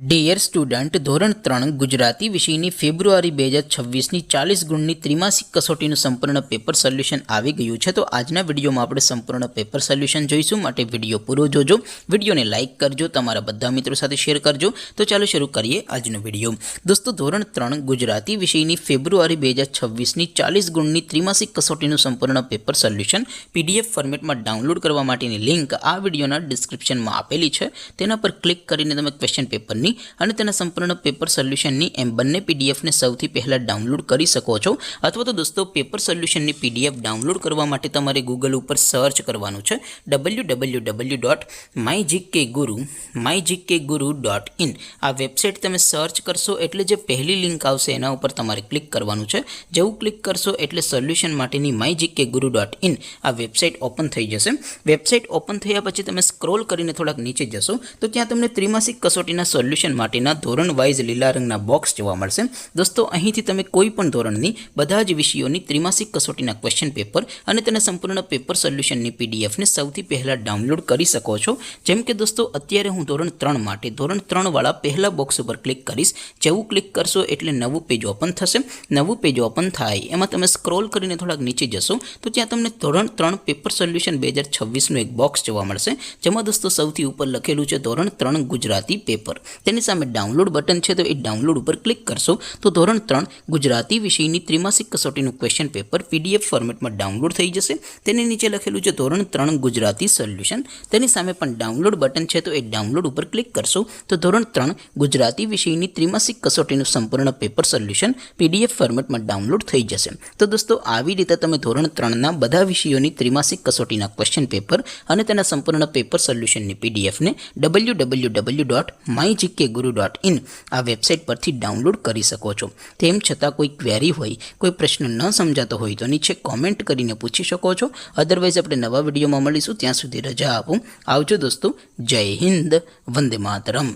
Dear student, ધોરણ 3 ગુજરાતી વિષયની ફેબ્રુઆરી 2026ની 40 ગુણની ત્રિમાસિક કસોટીનું સંપૂર્ણ પેપર સોલ્યુશન આવી ગયું છે। તો આજના વિડીયોમાં આપણે સંપૂર્ણ પેપર સોલ્યુશન જોઈશું, માટે વિડીયો પૂરો જોજો, વિડીયોને લાઇક કરજો, તમારા બધા મિત્રો સાથે શેર કરજો। તો ચાલો શરૂ કરીએ આજનો વિડીયો। દોસ્તો, ધોરણ 3 ગુજરાતી વિષયની ફેબ્રુઆરી 2026ની 40 ગુણની ત્રિમાસિક કસોટીનું સંપૂર્ણ પેપર સોલ્યુશન PDF ફોર્મેટમાં ડાઉનલોડ કરવા માટેની લિંક આ વિડીયોના ડિસ્ક્રિપ્શનમાં આપેલી છે। તેના પર ક્લિક કરીને તમે ક્વેશ્ચન પેપરની અને તેના સંપૂર્ણ પેપર સોલ્યુશનની એમ બંને પીડીએફને સૌથી પહેલા ડાઉનલોડ કરી શકો છો। અથવા તો દોસ્તો, પેપર સોલ્યુશનની પીડીએફ ડાઉનલોડ કરવા માટે તમારે ગૂગલ ઉપર સર્ચ કરવાનું છે www.mygkguru.in। આ વેબસાઇટ તમે સર્ચ કરશો એટલે જે પહેલી લિંક આવશે એના ઉપર તમારે ક્લિક કરવાનું છે। જેવું ક્લિક કરશો એટલે સોલ્યુશન માટેની mygkguru.in આ વેબસાઇટ ઓપન થઈ જશે। વેબસાઇટ ઓપન થયા પછી તમે સ્ક્રોલ કરીને થોડાક નીચે જશો તો ત્યાં તમને ત્રિમાસિક કસોટીના સોલ્યુશન માટેના ધોરણ વાઇઝ લીલા રંગના બોક્સ જોવા મળશે। દોસ્તો, અહીંથી તમે કોઈ પણ ધોરણની બધા જ વિષયોની ત્રિમાસિક કસોટીના ક્વેશ્ચન પેપર અને તેના સંપૂર્ણ પેપર સોલ્યુશનની પીડીએફને સૌથી પહેલા ડાઉનલોડ કરી શકો છો। જેમ કે દોસ્તો, અત્યારે હું ધોરણ 3 માટે ધોરણ 3 વાળા પહેલા બોક્સ ઉપર ક્લિક કરીશ। જેવું ક્લિક કરશો એટલે નવું પેજ ઓપન થશે। નવું પેજ ઓપન થાય એમાં તમે સ્ક્રોલ કરીને થોડાક નીચે જશો તો ત્યાં તમને ધોરણ 3 પેપર સોલ્યુશન 2026નું એક બોક્સ જોવા મળશે, જેમાં દોસ્તો સૌથી ઉપર લખેલું છે ધોરણ 3 ગુજરાતી પેપર। તેની સામે ડાઉનલોડ બટન છે, તો એ ડાઉનલોડ ઉપર ક્લિક કરશો તો ધોરણ 3 ગુજરાતી વિષયની ત્રિમાસિક કસોટીનું ક્વેશ્ચન પેપર PDF ફોર્મેટમાં ડાઉનલોડ થઈ જશે। તેની નીચે લખેલું છે ધોરણ 3 ગુજરાતી સોલ્યુશન, તેની સામે પણ ડાઉનલોડ બટન છે, તો એ ડાઉનલોડ ઉપર ક્લિક કરશો તો ધોરણ 3 ગુજરાતી વિષયની ત્રિમાસિક કસોટીનું સંપૂર્ણ પેપર સોલ્યુશન PDF ફોર્મેટમાં ડાઉનલોડ થઈ જશે। તો દોસ્તો, આવી રીતે તમે ધોરણ 3ના બધા વિષયોની ત્રિમાસિક કસોટીના ક્વેશ્ચન પેપર અને તેના સંપૂર્ણ પેપર સોલ્યુશનની પીડીએફને www.mygkguru.in આ વેબસાઇટ પરથી ડાઉનલોડ કરી શકો છો। તેમ છતાં કોઈ ક્વેરી હોય, કોઈ પ્રશ્ન ન સમજાતો હોય તો નીચે કોમેન્ટ કરીને પૂછી શકો છો। અદરવાઇઝ આપણે નવા વિડીયોમાં મળીશું, ત્યાં સુધી રજા આપો। આવજો દોસ્તો, જય હિન્દ, વંદે માતરમ।